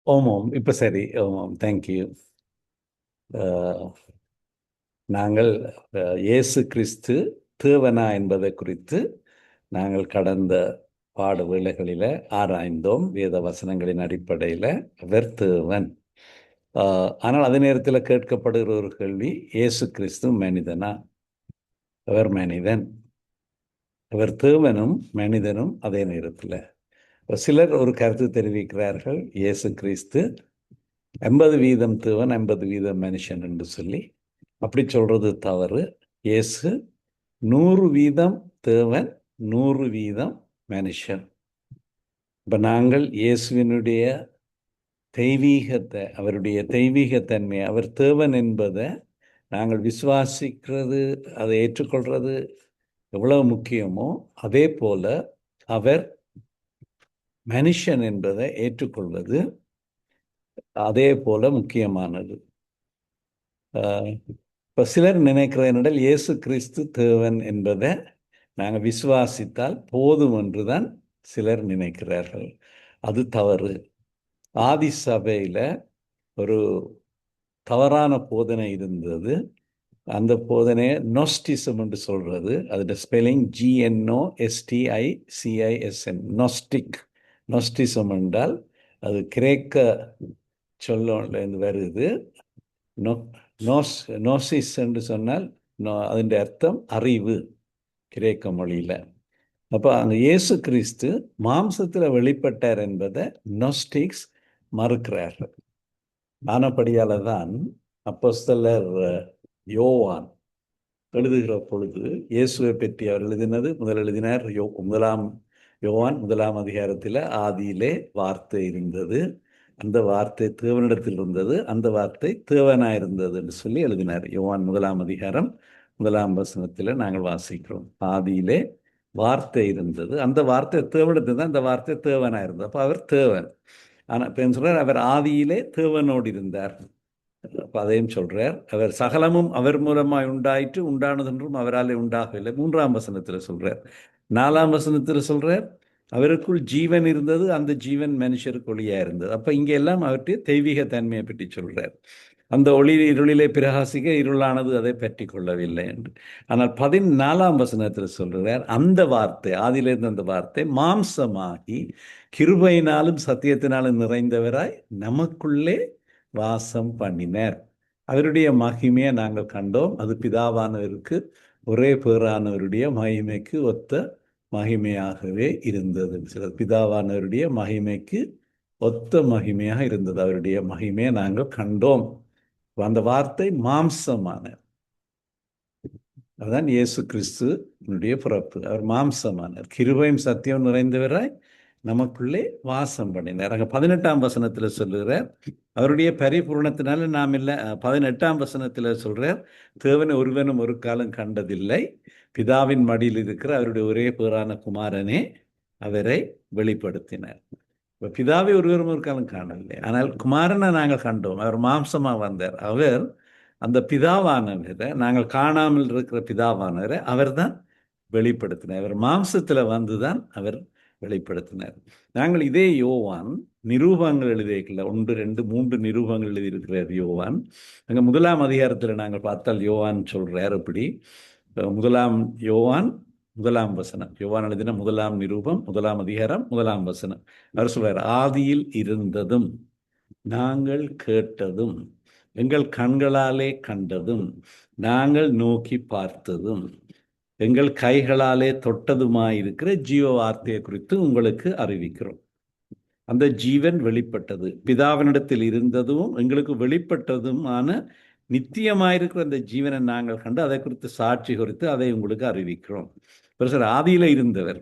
ஓமம் இப்போ சரி. ஓமம், தேங்க்யூ. நாங்கள் இயேசு கிறிஸ்து தேவனா என்பதை குறித்து நாங்கள் கடந்த பாட வேளைகளில் ஆராய்ந்தோம். வேத வசனங்களின் அடிப்படையில் அவர் தேவன். ஆனால் அதே நேரத்தில் கேட்கப்படுகிற ஒரு கேள்வி, இயேசு கிறிஸ்து மனிதனா? அவர் மனிதன். அவர் தேவனும் மனிதனும் அதே நேரத்தில். சிலர் ஒரு கருத்து தெரிவிக்கிறார்கள், இயேசு கிறிஸ்து 80% தேவன் 80% மனுஷன் என்று சொல்லி. அப்படி சொல்றது தவறு. இயேசு 100% தேவன், 100% மனுஷன். இப்ப நாங்கள் இயேசுவினுடைய தெய்வீகத்தை, அவருடைய தெய்வீகத்தன்மை, அவர் தேவன் என்பதை நாங்கள் விசுவாசிக்கிறது, அதை ஏற்றுக்கொள்றது எவ்வளவு முக்கியமோ அதே போல அவர் மனுஷன் என்பதை ஏற்றுக்கொள்வது அதே போல முக்கியமானது. இப்போ சிலர் நினைக்கிறதென்றால் இயேசு கிறிஸ்து தேவன் என்பதை நாங்கள் விசுவாசித்தால் போதும் என்றுதான் சிலர் நினைக்கிறார்கள். அது தவறு. ஆதி சபையில் ஒரு தவறான போதனை இருந்தது. அந்த போதனையை நோஸ்டிசம் என்று சொல்றது. அதோட ஸ்பெல்லிங் GNOSTICISM, நோஸ்டிக். நோஸ்டிசம் என்றால் அது கிரேக்க சொல்லிருந்து வருது. நோசிஸ் என்று சொன்னால் அதன் அர்த்தம் அறிவு, கிரேக்க மொழியில். அப்போ அந்த இயேசு கிறிஸ்து மாம்சத்தில் வெளிப்பட்டார் என்பதை நோஸ்டிக்ஸ் மறுக்கிறார்கள். ஆனபடியால தான் அப்போஸ்தலர் யோவான் எழுதுகிற பொழுது இயேசுவை பற்றி அவர் எழுதினது, முதல் எழுதினார் முதலாம் யோவான் 1ஆம் அதிகாரத்தில், ஆதியிலே வார்த்தை இருந்தது, அந்த வார்த்தை தேவனிடத்தில் இருந்தது, அந்த வார்த்தை தேவனாயிருந்தது என்று சொல்லி எழுதினார். யோவான் 1ஆம் அதிகாரம் 1ஆம் வசனத்தில் நாங்கள் வாசிக்கிறோம், ஆதியிலே வார்த்தை இருந்தது, அந்த வார்த்தை தேவனிடத்தில் தான், அந்த வார்த்தை தேவனாயிருந்தது. அப்போ அவர் தேவன். ஆனால் இப்போ சொல்றார், அவர் ஆதியிலே தேவனோடு இருந்தார். அப்போ அதையும் சொல்றார். அவர் சகலமும் அவர் மூலமாய் உண்டாயிற்று, உண்டானதென்றும் அவராலே உண்டாகவில்லை, 3ஆம் வசனத்தில் சொல்றார். 4ஆம் வசனத்தில் சொல்றார், அவருக்குள் ஜீவன் இருந்தது, அந்த ஜீவன் மனுஷருக்கு ஒளியா இருந்தது. அப்ப இங்க எல்லாம் அவருடைய தெய்வீக தன்மையை பற்றி சொல்றார். அந்த ஒளி இருளிலே பிரகாசிக்க, இருளானது அதை பற்றி கொள்ளவில்லை என்று. ஆனால் 14ஆம் வசனத்தில் சொல்றார், அந்த வார்த்தை, ஆதியிலிருந்து அந்த வார்த்தை மாம்சமாகி கிருபையினாலும் சத்தியத்தினாலும் நிறைந்தவராய் நமக்குள்ளே வாசம் பண்ணினார். அவருடைய மகிமையை நாங்கள் கண்டோம். அது பிதாவானவருக்கு ஒரே பேரானவருடைய மகிமைக்கு ஒத்த மகிமையாகவே இருந்தது. சில பிதாவானவருடைய மகிமைக்கு ஒத்த மகிமையாக இருந்தது. அவருடைய மகிமையை நாங்கள் கண்டோம். அந்த வார்த்தை மாம்சமான, அதுதான் இயேசு கிறிஸ்துனுடைய பிறப்பு. அவர் மாம்சமானார், கிருபையும் சத்தியம் நிறைந்தவராய் நமக்குள்ளே வாசம் பண்ணினார். அங்கே 18ஆம் வசனத்தில் சொல்லுகிறார், அவருடைய பரிபூர்ணத்தினால நாம் இல்லை. 18ஆம் வசனத்தில் சொல்றார், தேவனை ஒருவனும் ஒரு காலம் கண்டதில்லை, பிதாவின் மடியில் இருக்கிற அவருடைய ஒரே பேரான குமாரனே அவரை வெளிப்படுத்தினார். இப்போ பிதாவை ஒருவரும் ஒரு காலம் காணவில்லை, ஆனால் குமாரனை நாங்கள் கண்டோம். அவர் மாம்சமாக வந்தார். அவர் அந்த பிதாவானவரை, நாங்கள் காணாமல் இருக்கிற பிதாவானவரை அவர் தான் வெளிப்படுத்தினார். அவர் மாம்சத்தில் வந்துதான் அவர் வெளிப்படுத்தினார். நாங்கள் இதே யோவான் நிரூபங்கள் எழுதியிருக்கல, 1, 2, 3 நிரூபங்கள் எழுதியிருக்கிறார் யோவான். அங்கே 1ஆம் அதிகாரத்தில் நாங்கள் பார்த்தால் யோவான் சொல்றார் இப்படி, 1ஆம் யோவான் 1ஆம் வசனம், யோவான் எழுதின 1ஆம் நிரூபம் 1ஆம் அதிகாரம் 1ஆம் வசனம். அவர் சொல்றார், ஆதியில் இருந்ததும் நாங்கள் கேட்டதும் எங்கள் கண்களாலே கண்டதும் நாங்கள் நோக்கி பார்த்ததும் எங்கள் கைகளாலே தொட்டதுமாயிருக்கிற ஜீவ வார்த்தையை குறித்து உங்களுக்கு அறிவிக்கிறோம். அந்த ஜீவன் வெளிப்பட்டது, பிதாவினிடத்தில் இருந்ததும் எங்களுக்கு வெளிப்பட்டதுமான நித்தியமாயிருக்கிற அந்த ஜீவனை நாங்கள் கண்டு அதை குறித்து சாட்சி குறித்து அதை உங்களுக்கு அறிவிக்கிறோம். சார், ஆதியில இருந்தவர்.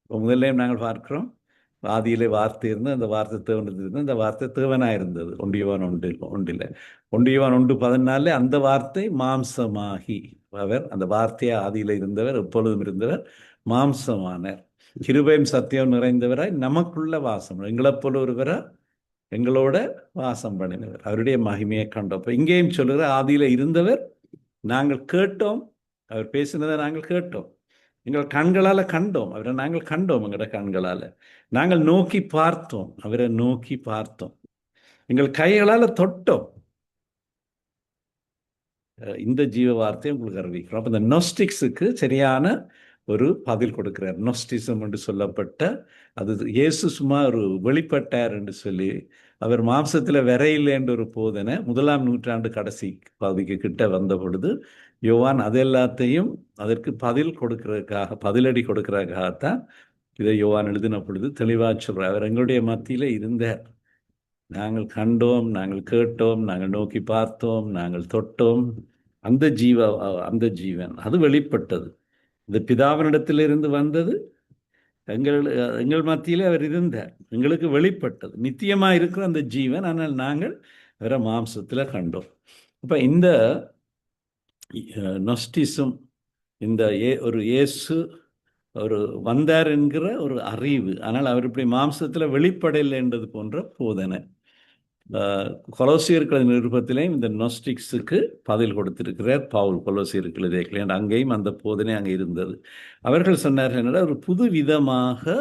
இப்போ முதல்ல நாங்கள் பார்க்கிறோம், ஆதியிலே வார்த்தை இருந்து, அந்த வார்த்தை தேவனிடத்தில் இருந்து, அந்த வார்த்தை தேவனாக இருந்தது. 1 யோவான் 1 யோவான் 1:14, அந்த வார்த்தை மாம்சமாகி, அவர் அந்த வார்த்தையா ஆதியில இருந்தவர், எப்பொழுதும் இருந்தவர், மாம்சமானார், கிருபையும் சத்தியம் நிறைந்தவராய் நமக்குள்ள வாசம், எங்களை போல ஒருவரை எங்களோட வாசம் பண்ணினவர், அவருடைய மகிமையை கண்டோம். இங்கேயும் சொல்லுகிற, ஆதியில இருந்தவர், நாங்கள் கேட்டோம், அவர் பேசினதை நாங்கள் கேட்டோம், எங்கள் கண்களால் கண்டோம், அவரை நாங்கள் கண்டோம், எங்களோட கண்களால் நாங்கள் நோக்கி பார்த்தோம், அவரை நோக்கி பார்த்தோம். எங்கள் கைகளால் தொட்டோம். இந்த ஜீவ வார்த்தையை உங்களுக்கு அறிவிக்கிறோம். அப்போ இந்த நோஸ்டிக்ஸுக்கு சரியான ஒரு பதில் கொடுக்கிறார். நோஸ்டிசம் என்று சொல்லப்பட்ட அது இயேசு சும்மா ஒரு வெளிப்பட்டார் என்று சொல்லி அவர் மாம்சத்தில் வரையில்லை என்ற ஒரு போதனை 1ஆம் நூற்றாண்டு கடைசி பகுதிக்கு கிட்ட வந்த பொழுது யோவான் அது எல்லாத்தையும் அதற்கு பதில் கொடுக்கறதுக்காக, பதிலடி கொடுக்கறதுக்காகத்தான் இதை யோவான் எழுதின பொழுது தெளிவாக சொல்றார். அவர் எங்களுடைய மத்தியில் இருந்தார். நாங்கள் கண்டோம், நாங்கள் கேட்டோம், நாங்கள் நோக்கி பார்த்தோம், நாங்கள் தொட்டோம். அந்த ஜீவன் அது வெளிப்பட்டது. இந்த பிதாவினிடத்திலிருந்து வந்தது. எங்கள் மத்தியிலே அவர் இருந்தார். எங்களுக்கு வெளிப்பட்டது. நித்தியமாக இருக்கிற அந்த ஜீவன். ஆனால் நாங்கள் வேற மாம்சத்தில் கண்டோம். அப்போ இந்த நொஸ்டிசம், இந்த ஒரு இயேசு ஒரு வந்தார் என்கிற ஒரு அறிவு, ஆனால் அவர் இப்படி மாம்சத்தில் வெளிப்படையில் என்றது போன்ற போதனை கொலோசியர்கள் நிருபத்திலேயும் இந்த நோஸ்டிக்ஸுக்கு பதில் கொடுத்திருக்கிறார் பவுல். கொலோசியர்கள் இதேக்கிலேன் அங்கேயும் அந்த போதனை அங்கே இருந்தது. அவர்கள் சொன்னார்கள் என்னடா, ஒரு புது விதமாக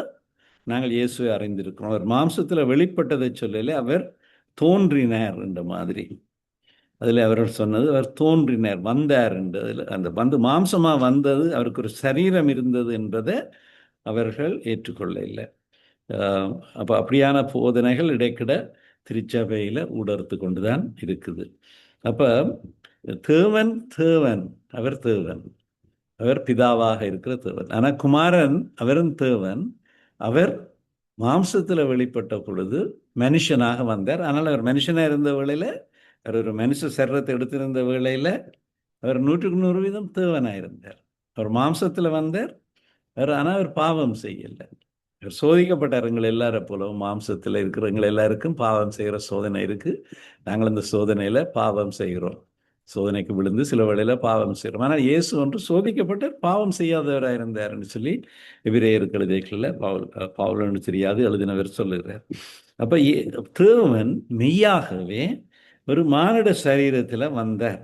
நாங்கள் இயேசுவை அறிந்திருக்கிறோம். அவர் மாம்சத்தில் வெளிப்பட்டதை சொல்லல, அவர் தோன்றினார் என்ற மாதிரி. அதில் அவர்கள் சொன்னது அவர் தோன்றினார், வந்தார் என்றதில் அந்த வந்து மாம்சமாக வந்தது, அவருக்கு ஒரு சரீரம் இருந்தது என்பதை அவர்கள் ஏற்றுக்கொள்ள இல்லை. அப்போ அப்படியான போதனைகள் இடைக்கிட திருச்சபையில் ஊடறுத்து கொண்டு தான் இருக்குது. அப்போ தேவன் அவர் தேவன், அவர் பிதாவாக இருக்கிற தேவன். ஆனால் குமாரன் அவரும் தேவன். அவர் மாம்சத்தில் வெளிப்பட்ட பொழுது மனுஷனாக வந்தார். ஆனால் அவர் மனுஷனாக இருந்த வேளையில், அவர் ஒரு மனுஷ சரீரத்தை எடுத்திருந்த வேளையில் அவர் 100% தேவனாக இருந்தார். அவர் மாம்சத்தில் வந்தார். ஆனால் அவர் பாவம் செய்யலை. அவர் சோதிக்கப்பட்டார். எங்கள் எல்லாரை போலவும் மாம்சத்தில் இருக்கிறவங்க எல்லாருக்கும் பாவம் செய்கிற சோதனை இருக்குது. நாங்கள் இந்த சோதனையில் பாவம் செய்கிறோம். சோதனைக்கு விழுந்து சில வேளையில் பாவம் செய்கிறோம். ஆனால் இயேசு ஒன்று சோதிக்கப்பட்டு பாவம் செய்யாதவராக இருந்தார்னு சொல்லி எபிரேயர் கழுதைகளில் பவுலன்னு தெரியாது எழுதினவர் சொல்லுகிறார். அப்போ தேவன் மெய்யாகவே ஒரு மானிட சரீரத்தில் வந்தார்.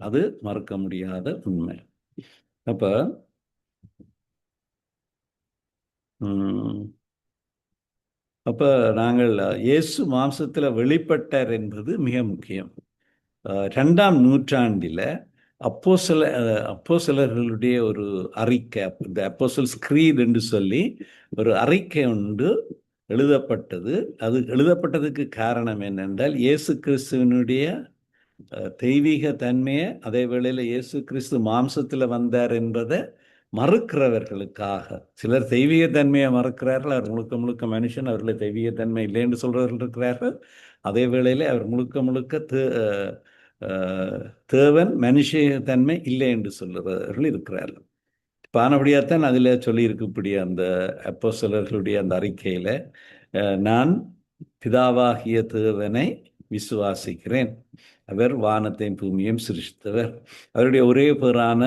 அது மறுக்க முடியாத உண்மை. அப்போ நாங்கள் இயேசு மாம்சத்தில் வெளிப்பட்டார் என்பது மிக முக்கியம். 2ஆம் நூற்றாண்டில் அப்போஸ்தலர்களுடைய ஒரு அறிக்கை, இந்த அப்போஸ்தலர்ஸ் க்ரீட் என்று சொல்லி ஒரு அறிக்கை ஒன்று எழுதப்பட்டது. அது எழுதப்பட்டதுக்கு காரணம் என்னென்றால், இயேசு கிறிஸ்துவனுடைய தெய்வீக தன்மையை, அதே வேளையில் இயேசு கிறிஸ்து மாம்சத்தில் வந்தார் என்பதை மறுக்கிறவர்களுக்காக. சிலர் தெய்வீக தன்மையை மறுக்கிறார்கள். அவர் முழுக்க முழுக்க மனுஷன், அவர்கள் தெய்வீக தன்மை இல்லை என்று சொல்றவர்கள் இருக்கிறார்கள். அதே வேளையில் அவர் முழுக்க முழுக்க தேவன், மனுஷ தன்மை இல்லை என்று சொல்லுறவர்கள் இருக்கிறார்கள். பானபடியாத்தான் அதில் சொல்லியிருக்கக்கூடிய அந்த அப்போஸ்தலர்களுடைய அந்த அறிக்கையில், நான் பிதாவாகிய தேவனை விசுவாசிக்கிறேன், அவர் வானத்தையும் பூமியையும் சிருஷ்டித்தவர், அவருடைய ஒரே பேரான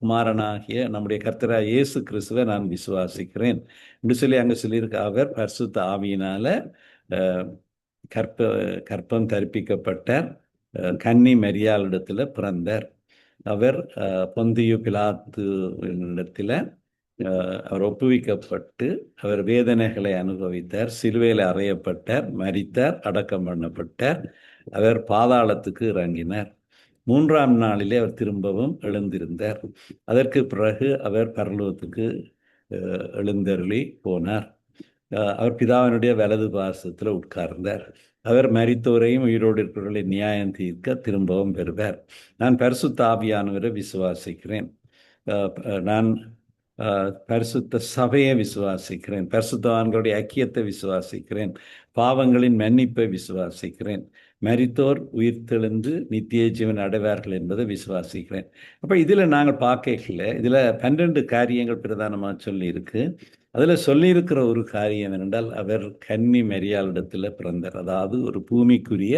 குமாரனாகிய நம்முடைய கர்த்தராகிய இயேசு கிறிஸ்துவை நான் விசுவாசிக்கிறேன் என்று சொல்லி அங்கே சொல்லியிருக்க. அவர் பரிசுத்த ஆவியினால கற்பம் தரிப்பிக்கப்பட்டார், கன்னி மரியாளிடத்தில் பிறந்தார். அவர் பொந்தியு பிலாத்துவினிடத்தில் அவர் ஒப்புவிக்கப்பட்டு அவர் வேதனைகளை அனுபவித்தார், சிலுவையில் அறையப்பட்டார், மரித்தார், அடக்கம் பண்ணப்பட்டார். அவர் பாதாளத்துக்கு இறங்கினார். 3ஆம் நாளிலே அவர் திரும்பவும் எழுந்திருந்தார். அதற்கு பிறகு அவர் பரலோகத்துக்கு எழுந்தருளி போனார். அவர் பிதாவினுடைய வலது பாசத்தில் உட்கார்ந்தார். அவர் மரித்தோரையும் உயிரோடு இருக்கிறவர்களை நியாயம் தீர்க்க திரும்பவும் வருவார். நான் பரிசுத்த ஆவியானவரை விசுவாசிக்கிறேன். நான் பரிசுத்த சபையை விசுவாசிக்கிறேன். பரிசுத்தவான்களுடைய ஐக்கியத்தை விசுவாசிக்கிறேன். பாவங்களின் மன்னிப்பை விசுவாசிக்கிறேன். மரித்தோர் உயிர்த்தெழுந்து நித்திய ஜீவன் அடைவார்கள் என்பதை விசுவாசிக்கிறேன். அப்போ இதில் நாங்கள் பார்க்கல, இதில் 12 காரியங்கள் பிரதானமாக சொல்லியிருக்கு. அதில் சொல்லியிருக்கிற ஒரு காரியம் என்னென்றால், அவர் கன்னி மரியாளிடத்தில் பிறந்தார். அதாவது ஒரு பூமிக்குரிய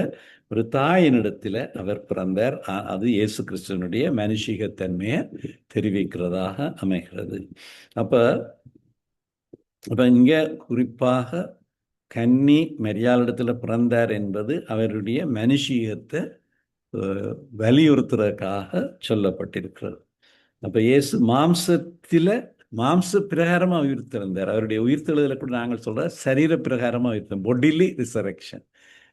ஒரு தாயினிடத்தில் அவர் பிறந்தார். அது இயேசு கிறிஸ்துவனுடைய மனுஷிகத்தன்மையை தெரிவிக்கிறதாக அமைகிறது. அப்போ இங்கே குறிப்பாக கன்னி மரியாளிடத்தில் பிறந்தார் என்பது அவருடைய மனுஷீகத்தை வலியுறுத்துறதுக்காக சொல்லப்பட்டிருக்கிறது. அப்போ இயேசு மாம்ச பிரகாரமாக உயிர்த்தெழுந்தார். அவருடைய உயிர்த்தெழுதலை கூட நாங்கள் சொல்கிற சரீர பிரகாரமாக உயிர்த்தோம், பொடிலி ரிசரக்ஷன்.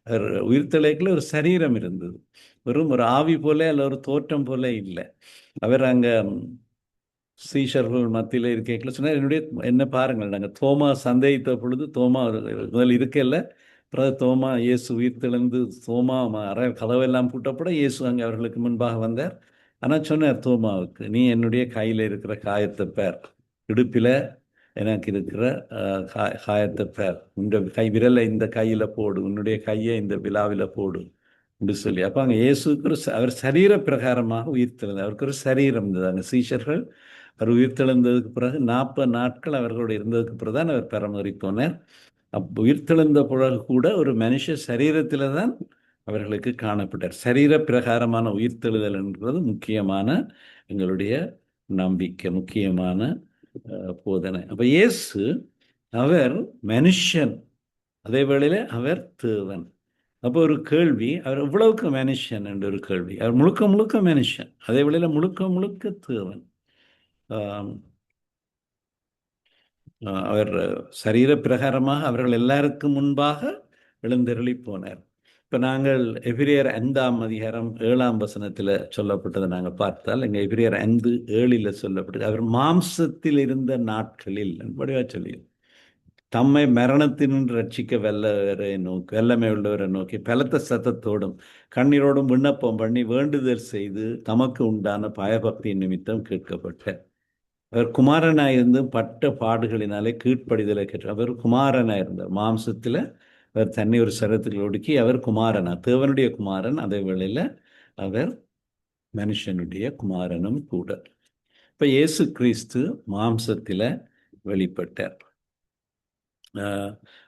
அவர் உயிர்த்தெழுகையில் ஒரு சரீரம் இருந்தது, வெறும் ஒரு ஆவி போல அல்ல ஒரு தோற்றம் போல இல்லை. அவர் அங்கே சீஷர்கள் மத்தியில் இருக்கையில் சொன்னார், என்ன பாருங்கள், நாங்கள் தோமா சந்தேகித்த பொழுது தோமா முதல் இருக்கல, பிறகு தோமா இயேசு உயிர்த்தெழுந்து தோமா கதவெல்லாம் பூட்டப்பட இயேசு அங்கே அவர்களுக்கு முன்பாக வந்தார். ஆனால் சொன்னார் தோமாவுக்கு, நீ என்னுடைய கையில் இருக்கிற காயத்தை பேர், இடுப்பில் எனக்கு இருக்கிற காயத்தை பேர், இந்த விரலை இந்த கையில் போடு, உன்னுடைய கையை இந்த விழாவில் போடு என்று சொல்லி. அப்போ அங்கே இயேசுக்கு அவர் சரீர பிரகாரமாக உயிர்த்தெழுந்தார். அவருக்கு ஒரு சரீரம் இருந்தது. அங்கே சீஷர்கள் அவர் உயிர்த்தெழுந்ததுக்கு பிறகு 40 நாட்கள் அவர்களோடு இருந்ததுக்கு பிறகு தான் அவர் பெறமறி போனார். உயிர்த்தெழுந்த பிறகு கூட ஒரு மனுஷ சரீரத்தில் தான் அவர்களுக்கு காணப்பட்டார். சரீர பிரகாரமான உயிர்த்தெழுதல் என்றது முக்கியமான எங்களுடைய நம்பிக்கை, முக்கியமான போதனை. அப்போ இயேசு அவர் மனுஷன், அதே வேளையில் அவர் தேவன். அப்போ ஒரு கேள்வி, அவர் இவ்வளவுக்கு மனுஷன் என்ற ஒரு கேள்வி. அவர் முழுக்க முழுக்க மனுஷன், அதே வேளையில் முழுக்க முழுக்க தேவன். அவர் சரீர பிரகாரமாக அவர்கள் எல்லாருக்கும் முன்பாக எழுந்தருளி போனார். இப்போ நாங்கள் எபிரேயர் 5ஆம் அதிகாரம் 7ஆம் வசனத்தில் சொல்லப்பட்டதை நாங்கள் பார்த்தால், எங்கள் எபிரேயர் 5:7 சொல்லப்பட்டது, அவர் மாம்சத்தில் இருந்த நாட்களில் படிவா சொல்லி தம்மை மரணத்தினின்று ரட்சிக்க வல்லமை உள்ளவரை நோக்கி பலத்த சத்தத்தோடும் கண்ணீரோடும் விண்ணப்பம் பண்ணி வேண்டுதல் செய்து தமக்கு உண்டான பயபக்தியின் நிமித்தம் கேட்கப்பட்டார். அவர் குமாரனாயிருந்து பட்ட பாடுகளினாலே கீழ்ப்படிதலை கேட்டார். அவர் குமாரனாயிருந்தார் மாம்சத்தில். அவர் தன்னை ஒரு சரத்தில் ஒடுக்கி அவர் குமாரனா, தேவனுடைய குமாரன், அதே வேளையில் அவர் மனுஷனுடைய குமாரனும் கூட. இப்போ இயேசு கிறிஸ்து மாம்சத்தில் வெளிப்பட்டார்.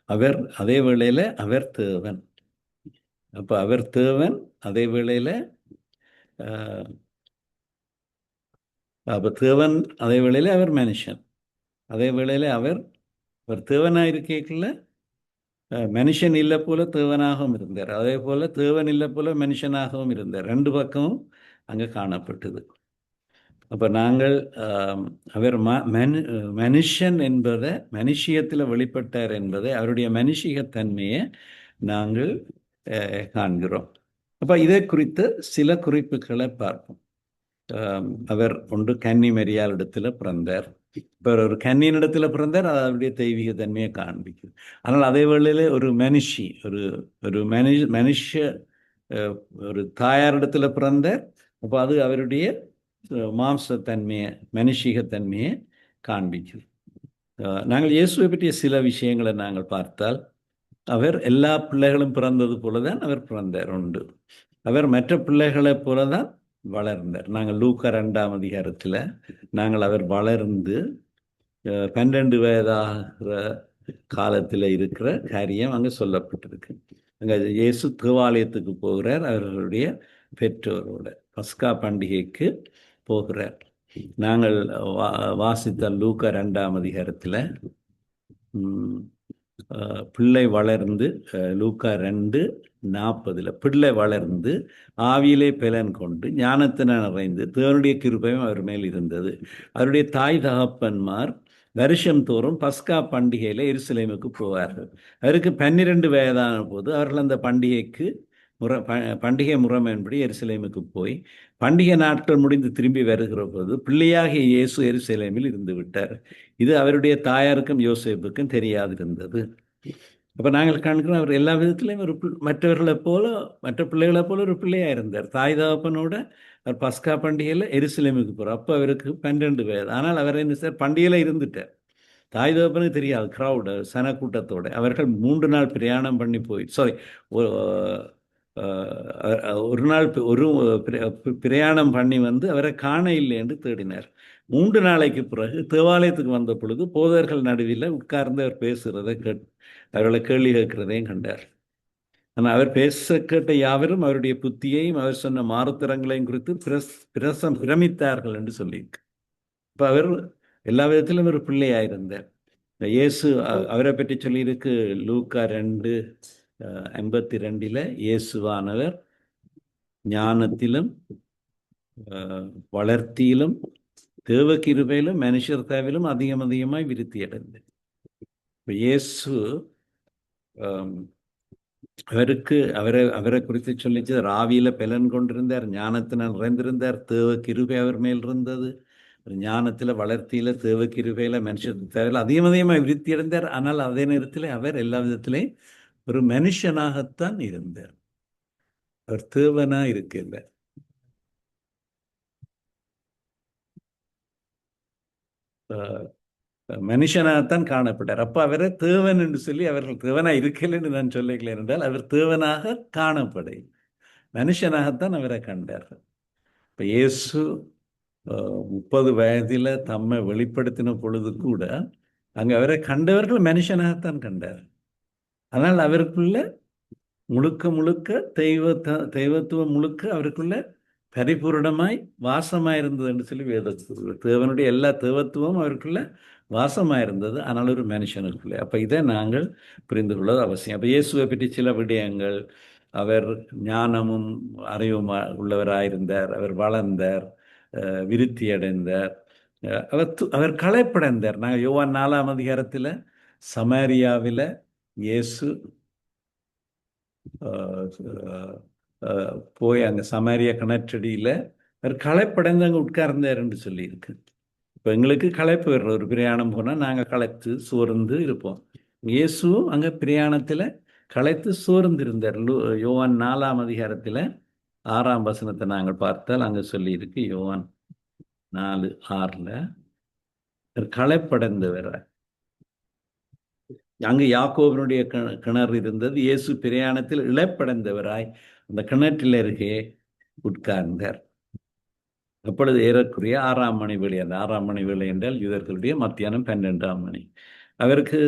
அவர் அதே வேளையில் அவர் தேவன். அப்போ அவர் தேவன், அதே வேளையில் அப்போ தேவன், அதே வேளையில் அவர் மனுஷன், அதே வேளையில் அவர் தேவனாயிருக்கல மனுஷன் இல்லை போல தேவனாகவும் இருந்தார், அதே போல தேவன் இல்லை போல மனுஷனாகவும் இருந்தார். ரெண்டு பக்கமும் அங்கே காணப்பட்டது. அப்போ நாங்கள் அவர் மனுஷன் என்பதை, மனுஷியத்தில் வெளிப்பட்டார் என்பதை, அவருடைய மனுஷிகத்தன்மையை நாங்கள் காண்கிறோம். அப்போ இதை குறித்து சில குறிப்புகளை பார்ப்போம். அவர் ஒன்று கன்னி மரியாள் இடத்துல பிறந்தார். இப்போ ஒரு கன்னியின் இடத்துல பிறந்தார், அது அவருடைய தெய்வீக தன்மையை காண்பிக்குது. ஆனால் அதே வேளையில் ஒரு மனுஷி, ஒரு மனுஷ ஒரு தாயாரிடத்துல பிறந்தார். அப்போ அது அவருடைய மாம்சத்தன்மையை, மனுஷிகத்தன்மையை காண்பிக்குது. நாங்கள் இயேசுவை பற்றிய சில விஷயங்களை நாங்கள் பார்த்தால், அவர் எல்லா பிள்ளைகளும் பிறந்தது போல தான் அவர் பிறந்தார். உண்டு, அவர் மற்ற பிள்ளைகளைப் போல தான் வளர்ந்தார். நாங்கள் லூக்கா 2ஆம் அதிகாரத்தில் நாங்கள் அவர் வளர்ந்து 12 வயதாகிற காலத்தில் இருக்கிற காரியம் அங்கே சொல்லப்பட்டிருக்கு. அங்கே இயேசு தேவாலயத்துக்கு போகிறார், அவர்களுடைய பெற்றோரோட பஸ்கா பண்டிகைக்கு போகிறார். நாங்கள் வாசித்த லூக்கா 2ஆம் அதிகாரத்தில் பிள்ளை வளர்ந்து, லூக்கா 2:40 பிள்ளை வளர்ந்து ஆவியிலே பலன் கொண்டு ஞானத்தினால் நிறைந்து தேவனுடைய கிருபையும் அவர் மேல் இருந்தது. அவருடைய தாய் தகப்பன்மார் வருஷம் தோறும் பஸ்கா பண்டிகையில் எருசலேமுக்கு போவார்கள். அவருக்கு 12 வயதான போது அவர்கள் அந்த பண்டிகை முறைமையின்படி எருசலேமுக்கு போய் பண்டிகை நாட்கள் முடிந்து திரும்பி வருகிற போது பிள்ளையாகிய இயேசு எருசலேமில் இருந்து விட்டார். இது அவருடைய தாயாருக்கும் யோசேப்புக்கும் தெரியாதிருந்தது. அப்போ நாங்கள் காண்கிறோம், அவர் எல்லா விதத்திலையும் ஒரு மற்றவர்களைப் போல, மற்ற பிள்ளைகளைப் போல ஒரு பிள்ளையாக இருந்தார். தாய் தகப்பனோட அவர் பஸ்கா பண்டிகையில் எருசலேமுக்கு போகிறார். அப்போ அவருக்கு 12 வயது. ஆனால் அவர் என்ன சார் பண்டிகையில் இருந்துட்டார். தாய் தகப்பனுக்கு தெரியாது, க்ரௌடு சனக்கூட்டத்தோட அவர்கள் 3 நாள் பிரயாணம் பண்ணி போய் ஒரு நாள் பிரயாணம் பண்ணி வந்து அவரை காண இல்லை என்று தேடினார். 3 நாளைக்கு பிறகு தேவாலயத்துக்கு வந்த பொழுது போதர்கள் நடுவில் உட்கார்ந்து அவர் பேசுகிறதை அவர்களை கேள்வி கேட்கிறதையும் கண்டார். ஆனால் அவர் பேச கேட்ட யாவரும் அவருடைய புத்தியையும் அவர் சொன்ன மாறுத்தரங்களையும் குறித்து பிரமித்தார்கள் என்று சொல்லியிருக்கு. இப்போ அவர் எல்லா விதத்திலும் ஒரு பிள்ளையாயிருந்தார். இயேசு அவரை பற்றி சொல்லியிருக்கு லூக்கா 2:52 இயேசுவானவர் ஞானத்திலும் வளர்த்தியிலும் தேவ கிருபையிலும் மனுஷர் தேவையிலும் அதிகமாய் விருத்தி அடைந்தார். இப்போ இயேசு அவரை குறித்து சொல்லிச்சு, ஆவியில பலன் கொண்டிருந்தார், ஞானத்தினால் நிறைந்திருந்தார், தேவ கிருபை அவர் மேல் இருந்தது. ஞானத்துல வளர்த்தியில தேவ கிருபையில மனுஷத்துக்கு தேவையில்ல அதிகம் அதிகமாக விருத்தி அடைந்தார். ஆனால் அதே நேரத்தில் அவர் எல்லா விதத்திலே ஒரு மனுஷனாகத்தான் இருந்தார். அவர் தேவனா இருக்கல. மனுஷனாகத்தான் காணப்பட்டார். அப்ப அவரை தேவன் என்று சொல்லி அவர்கள் தேவனா இருக்கலன்னு நான் சொல்லிக்கல என்றால், அவர் தேவனாக காணப்படை மனுஷனாகத்தான் அவரை கண்டார்கள். இப்ப இயேசு 30 வயதில தம்மை வெளிப்படுத்தின பொழுது கூட அங்க அவரை கண்டவர்கள் மனுஷனாகத்தான் கண்டார். ஆனால் அவருக்குள்ள முழுக்க முழுக்க தெய்வத்துவம் முழுக்க அவருக்குள்ள பரிபூரணமாய் வாசமாயிருந்தது என்று சொல்லி வேதத்தில் தேவனுடைய எல்லா தேவத்துவம் அவருக்குள்ள வாசமாயிருந்தது. ஆனால் ஒரு மனுஷனுக்குள்ளே. அப்ப இதை நாங்கள் புரிந்து கொள்வது அவசியம். அப்ப இயேசுவை பற்றி சில விடயங்கள், அவர் ஞானமும் அறிவும் உள்ளவராயிருந்தார், அவர் வளர்ந்தார், விருத்தி அடைந்தார், அவர் களைப்படைந்தார். நாங்கள் யோவான் 4ஆம் அதிகாரத்தில் சமாரியாவில் இயேசு போய் அங்கே சமாரியா கிணற்றடியில் அவர் களைப்படைந்து அங்கே உட்கார்ந்தார் என்று சொல்லியிருக்கு. இப்போ எங்களுக்கு களைப்பு வர்ற ஒரு பிரயாணம் போனால் நாங்கள் களைத்து சோர்ந்து இருப்போம். இயேசுவும் அங்கே பிரயாணத்தில் களைத்து சோர்ந்து இருந்தார். யோவான் 4ஆம் அதிகாரத்தில் 6ஆம் வசனத்தை நாங்கள் பார்த்தால் அங்கே சொல்லியிருக்கு. யோவான் 4:6 களைப்படைந்தவர். அங்கு யாக்கோபனுடைய கிணறு இருந்தது. இயேசு பிரயாணத்தில் இழப்படைந்தவராய் அந்த கிணற்றில் அருகே உட்கார்ந்தார். அப்பொழுது ஏறக்குறைய 6ஆம் மணி வேளை. அந்த 6ஆம் மணி வேளை என்றால் யூதர்களுடைய மத்தியானம் 12ஆம் மணி. அவருக்கு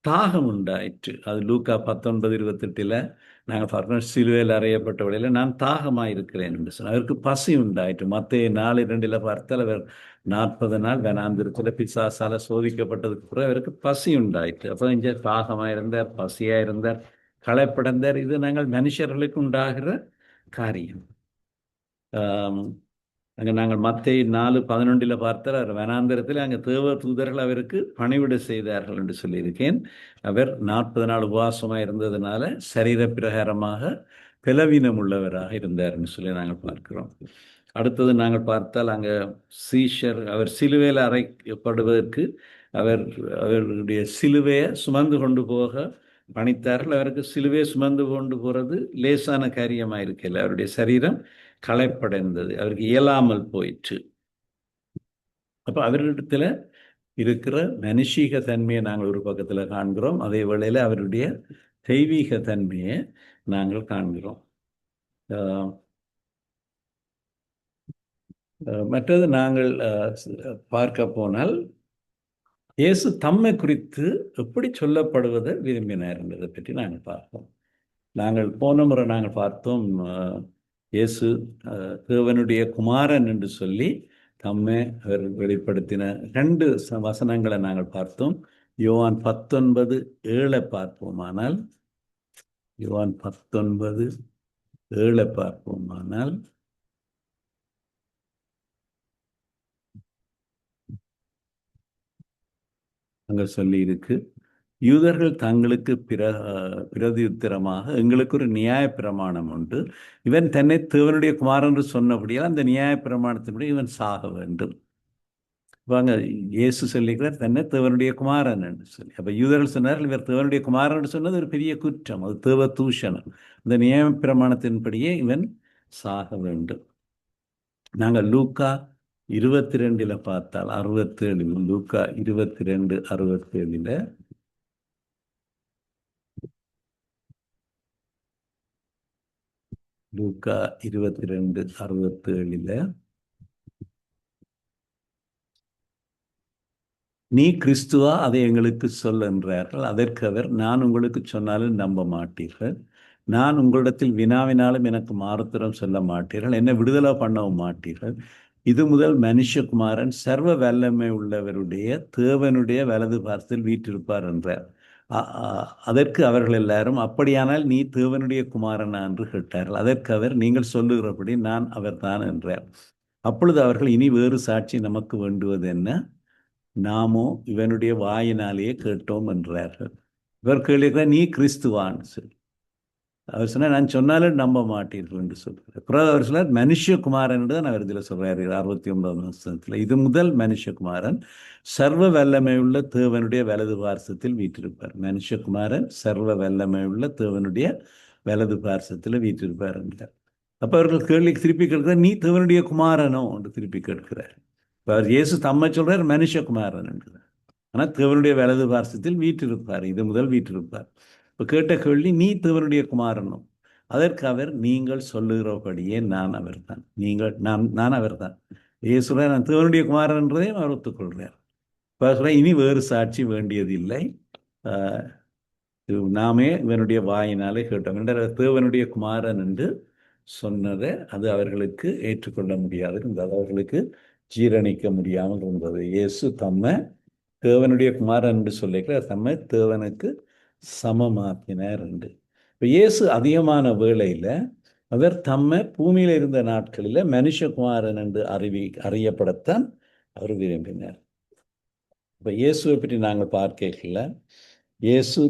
தாகம் உண்டாயிற்று. அது லூக்கா 19:28 நாங்கள் பார்க்கணும், சிலுவையில் அறையப்பட்ட வழியில் நான் தாகமாக இருக்கிறேன் என்று சொன்னார். அவருக்கு பசி உண்டாயிற்று. மத்தேயு 4:2 பார்த்தால் அவர் 40 நாள் வனாந்திரத்தில் பிசாசால சோதிக்கப்பட்டதுக்கு பிறகு அவருக்கு பசி உண்டாயிற்று. அப்போ இங்கே தாகமாக இருந்தார், பசியாக இருந்தார், களைப்படைந்தார். இது நாங்கள் மனுஷர்களுக்கு உண்டாகிற காரியம். அங்கே நாங்கள் மத்தேயு 4:11 பார்த்தால் அவர் வனாந்திரத்தில் அங்கே தேவ தூதர்கள் அவருக்கு பணிவிடை செய்தார்கள் என்று சொல்லியிருக்கேன். அவர் 40 நாள் உபவாசமாக இருந்ததுனால சரீர பிரகாரமாக பலவீனம் உள்ளவராக இருந்தார்னு சொல்லி நாங்கள் பார்க்கிறோம். அடுத்தது நாங்கள் பார்த்தால் அங்கே அவர் சிலுவையில் அறையப்படுவதற்கு அவருடைய சிலுவையை சுமந்து கொண்டு போக பணித்தார்கள். அவருக்கு சிலுவையை சுமந்து கொண்டு போகிறது லேசான காரியமாக இருக்கல. அவருடைய சரீரம் களைப்படைந்தது, அவருக்கு இயலாமல் போயிற்று. அப்போ அவரிடத்துல இருக்கிற மனுஷீக தன்மையை நாங்கள் ஒரு பக்கத்தில் காண்கிறோம். அதே வேளையில் அவருடைய தெய்வீக தன்மையை நாங்கள் காண்கிறோம். மற்றது நாங்கள் பார்க்க போனால் இயேசு தம்மை குறித்து எப்படி சொல்லப்படுவதை விரும்பினார் என்பதை பற்றி நாங்கள் பார்ப்போம். நாங்கள் போன முறை நாங்கள் பார்த்தோம், இயேசு தேவனுடைய குமாரன் என்று சொல்லி தம்மை அவர் வெளிப்படுத்தின 2 வசனங்களை நாங்கள் பார்த்தோம். யோவான் 19:7 பார்ப்போமானால், யோவான் 19:7 பார்ப்போமானால், அங்க சொல்லி இருக்கு, யூதர்கள் தங்களுக்கு பிரதியுத்தரமாக எங்களுக்கு ஒரு நியாய பிரமாணம் உண்டு, இவன் தன்னை தேவனுடைய குமாரன் என்று சொன்னபடியால் அந்த நியாய பிரமாணத்தின்படி இவன் சாக வேண்டும். வாங்க, இயேசு சொல்லிக்கிறார் தன்னை தேவனுடைய குமாரன் என்று சொல்லி. அப்ப யூதர்கள் சொன்னார்கள் இவர் தேவனுடைய குமாரன் என்று சொன்னது ஒரு பெரிய குற்றம், அது தேவ தூஷணம். இந்த நியாய பிரமாணத்தின்படியே இவன் சாக வேண்டும். நாங்கள் லூக்கா 22 பார்த்தால் 67, லூக்கா 22:67 லூக்கா 22:67 நீ கிறிஸ்துவா, அதை எங்களுக்கு சொல் என்றார்கள். அதற்கு அவர், நான் உங்களுக்கு சொன்னாலும் நம்ப மாட்டீர்கள், நான் உங்களிடத்தில் வினாவினாலும் எனக்கு மாறுத்தரம் சொல்ல மாட்டீர்கள், என்னை விடுதலை பண்ணவும் மாட்டீர்கள். இது முதல் மனுஷகுமாரன் சர்வ வல்லமை உள்ளவருடைய தேவனுடைய வலது பார்த்தில் வீற்றிருப்பார் என்றார். அதற்கு அவர்கள் எல்லாரும், அப்படியானால் நீ தேவனுடைய குமாரனா என்று கேட்டார்கள். அதற்கு அவர், நீங்கள் சொல்லுகிறபடி நான் அவர்தான் என்றார். அப்பொழுது அவர்கள், இனி வேறு சாட்சி நமக்கு வேண்டுவது என்ன? நாமோ இவனுடைய வாயினாலேயே கேட்டோம் என்றார்கள். இவர் கேள்விக்கிறார், நீ கிறிஸ்துவான்னு சொல்லி. அவர் சொன்னார், நான் சொன்னாலும் நம்ப மாட்டீர்கள் என்று சொல்கிறார். அப்புறம் அவர் சொன்னார், மனுஷகுமாரன் தான் அவர் இதில் சொல்றாரு 69 வருஷத்தில். இது முதல் மனுஷகுமாரன் சர்வ வல்லமை உள்ள தேவனுடைய வலது பார்சத்தில் வீற்றிருப்பார். மனுஷகுமாரன் சர்வ வல்லமை உள்ள தேவனுடைய வலது பார்சத்தில் வீற்றிருப்பார் என்றார். அப்ப அவர்கள் கேள்வி திருப்பி கேட்கிறார், நீ தேவனுடைய குமாரனோ என்று திருப்பி கேட்கிறார். இப்போ அவர் இயேசு தம்மை சொல்றார் மனுஷகுமாரன் என்கிறார். ஆனால் தேவனுடைய வலது பார்சத்தில் வீற்றிருப்பார். இது முதல் வீற்றிருப்பார். இப்போ கேட்ட கேள்வி, நீ தேவனுடைய குமாரனும். அதற்கு அவர், நீங்கள் சொல்லுகிறபடியே நான் அவர்தான். நான் அவர்தான். இயேசுவை நான் தேவனுடைய குமாரன் என்றதையும் அவர் ஒத்துக்கொள்கிறார். இப்போ இனி வேறு சாட்சி வேண்டியதில்லை, நாமே இவனுடைய வாயினாலே கேட்டோம் என்ற தேவனுடைய குமாரன் என்று சொன்னதை அது அவர்களுக்கு ஏற்றுக்கொள்ள முடியாது இருந்தது, அவர்களுக்கு ஜீரணிக்க முடியாமல் இருந்தது. இயேசு தம்மை தேவனுடைய குமாரன் என்று சொல்லிக்கிறார், தம்மை தேவனுக்கு சமமாக்கினார் என்று. இப்போ இயேசு அதிகமான வேளையில் அவர் தம்மை பூமியில் இருந்த நாட்களில் மனுஷகுமாரன் என்று அறியப்படத்தான் அவர் விரும்பினார். இப்போ இயேசுவை பற்றி நாங்கள் பார்க்கல, இயேசு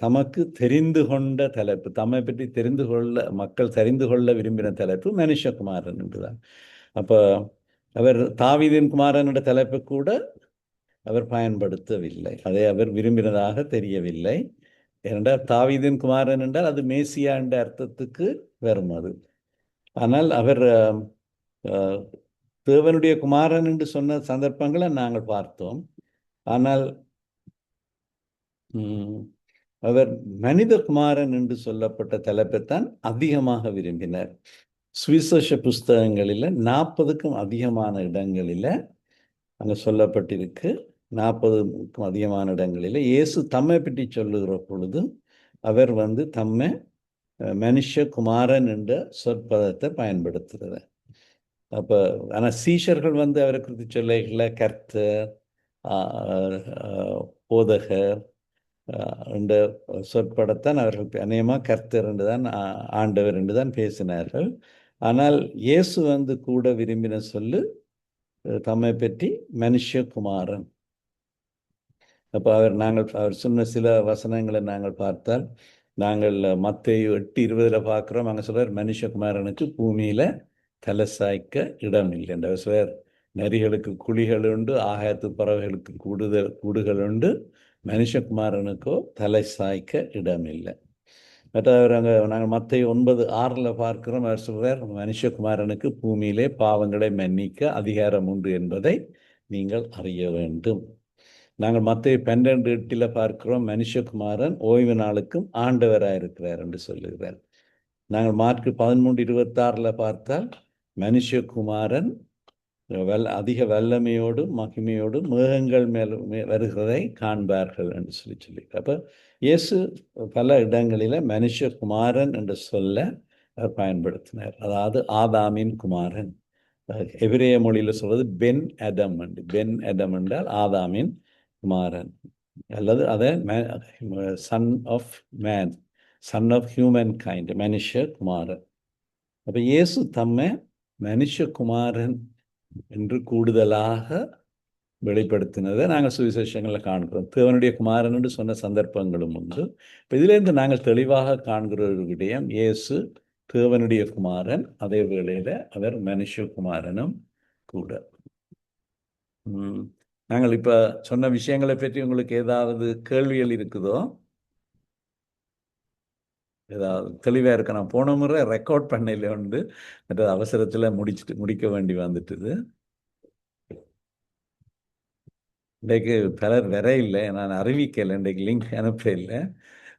தமக்கு தெரிந்து கொண்ட தலைப்பு, தம்மை பற்றி தெரிந்து கொள்ள மக்கள் தெரிந்து கொள்ள விரும்பின தலைப்பு மனுஷகுமாரன் என்றுதான். அப்போ அவர் தாவீதின் குமாரன் என்ற தலைப்பு கூட அவர் பயன்படுத்தவில்லை, அதை அவர் விரும்பினதாக தெரியவில்லை. ஏனென்றால் தாவீதின் குமாரன் என்றால் அது மேசியா என்ற அர்த்தத்துக்கு வரும் அது. ஆனால் அவர் தேவனுடைய குமாரன் என்று சொன்ன சந்தர்ப்பங்களை நாங்கள் பார்த்தோம். ஆனால் அவர் மனித குமாரன் என்று சொல்லப்பட்ட தலைப்பைத்தான் அதிகமாக விரும்பினார். சுவிசேஷ புஸ்தகங்களில் 40க்கும் அதிகமான இடங்களில் அங்கே சொல்லப்பட்டிருக்கு. 40க்கும் அதிகமான இடங்களில் இயேசு தம்மை பற்றி சொல்லுகிற பொழுது அவர் தம்மை மனுஷகுமாரன் என்ற சொற்பதத்தை பயன்படுத்துகிறார். அப்போ ஆனால் சீஷர்கள் அவரை குறித்து சொல்ல கர்த்தர், போதகர் என்ற சொற்படத்தான் அவர்கள் அநேகமாக கர்த்தர் என்று தான், ஆண்டவர் என்று தான் பேசினார்கள். ஆனால் இயேசு கூட விரும்பின சொல்லு தம்மை பற்றி மனுஷகுமாரன். அப்போ அவர் சொன்ன சில வசனங்களை நாங்கள் பார்த்தால், நாங்கள் மத்தேயு 8:20 பார்க்குறோம். அங்கே சொல்றார், மனுஷகுமாரனுக்கு பூமியில தலை சாய்க்க இடம் இல்லை என்ற சொல்றார். நரிகளுக்கு குழிகள் உண்டு, ஆகாயத்து பறவைகளுக்கு கூடுகள் உண்டு, மனுஷகுமாரனுக்கோ தலை சாய்க்க இடம் இல்லை. மற்ற நாங்கள் மத்தேயு 9:6 பார்க்கிறோம். அவர் சொல்றார், மனுஷகுமாரனுக்கு பூமியிலே பாவங்களை மன்னிக்க அதிகாரம் உண்டு என்பதை நீங்கள் அறிய வேண்டும். நாங்கள் மத்தேயு 12:8 பார்க்கிறோம், மனுஷகுமாரன் ஓய்வு நாளுக்கும் ஆண்டவராயிருக்கிறார் என்று சொல்லுகிறார். நாங்கள் மார்க்கு 13:26 பார்த்தால், மனுஷகுமாரன் அதிக வல்லமையோடு மகிமையோடு மேகங்கள் மேல் வருகிறதை காண்பார்கள் என்று சொல்லி. அப்போ இயேசு பல இடங்களில் மனுஷகுமாரன் என்று சொல்ல அவர் பயன்படுத்தினார். அதாவது ஆதாமின் குமாரன். எபிரேய மொழியில் சொல்வது பென் அடம் என்று. பென் அடம் என்றால் ஆதாமின் குமாரன், அல்லது அதை son of man, son of humankind, மனுஷகுமாரன். அப்போ இயேசு தம்மை மனுஷகுமாரன் என்று கூடுதலாக வெளிப்படுத்தினதை நாங்கள் சுவிசேஷங்களில் காண்கிறோம். தேவனுடைய குமாரன் என்று சொன்ன சந்தர்ப்பங்களும் உண்டு. இப்போ இதிலிருந்து நாங்கள் தெளிவாக காண்கிற ஒரு விடயம், இயேசு தேவனுடைய குமாரன், அதே வேளையில் அவர் மனுஷகுமாரனும் கூட. நாங்கள் இப்போ சொன்ன விஷயங்களை பற்றி உங்களுக்கு ஏதாவது கேள்விகள் இருக்குதோ? ஏதாவது தெளிவாக இருக்க? நான் போன முறை ரெக்கார்ட் பண்ணல மற்ற அவசரத்தில் முடிக்க வேண்டி வந்துட்டுது. இன்றைக்கு பலர் வர இல்லை, நான் அறிவிக்கலை, இன்றைக்கு லிங்க் அனுப்ப இல்லை,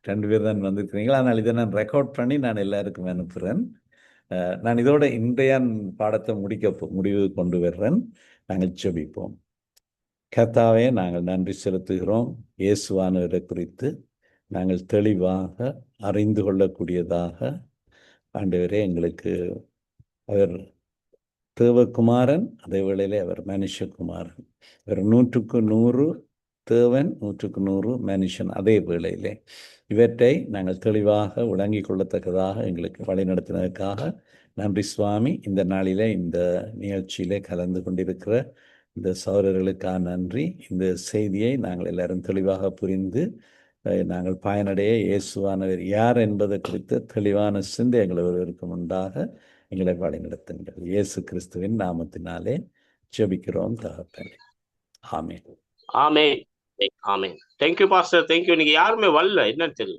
2 பேர் தான் வந்திருக்கிறீங்களா. ஆனால் இதை நான் ரெக்கார்ட் பண்ணி நான் எல்லாருக்கும் அனுப்புகிறேன். நான் இதோட இன்றைய பாடத்தை முடிவு கொண்டு வர்றேன். நாங்கள் ஜெபிப்போம். கர்த்தாவே, நாங்கள் நன்றி செலுத்துகிறோம். இயேசுவானவரை குறித்து நாங்கள் தெளிவாக அறிந்து கொள்ளக்கூடியதாக ஆண்டவரே எங்களுக்கு அவர் தேவகுமாரன், அதே வேளையிலே அவர் மனுஷகுமாரன். அவர் 100க்கு 100 தேவன், 100க்கு 100 மனுஷன். அதே வேளையிலே இவற்றை நாங்கள் தெளிவாக விளங்கிக் கொள்ளத்தக்கதாக எங்களுக்கு வழிநடத்தினதுக்காக நன்றி சுவாமி. இந்த நாளிலே இந்த நிகழ்ச்சியிலே கலந்து கொண்டிருக்கிற இந்த சகோதரர்களுக்காக நன்றி. இந்த செய்தியை நாங்கள் எல்லாரும் தெளிவாக புரிந்து நாங்கள் பயனடைய இயேசுவானவர் யார் என்பது குறித்த தெளிவான சிந்தை எங்கள் ஒருவருக்கும் உண்டாக எங்களை வழி நடத்துங்கள். இயேசு கிறிஸ்துவின் நாமத்தினாலே ஜெபிக்கிறோம் தகப்பனே. ஆமென். ஆமென். ஆமென். Thank you pastor, thank you. இன்னைக்கு யாருமே வரல, என்னன்னு தெரியல.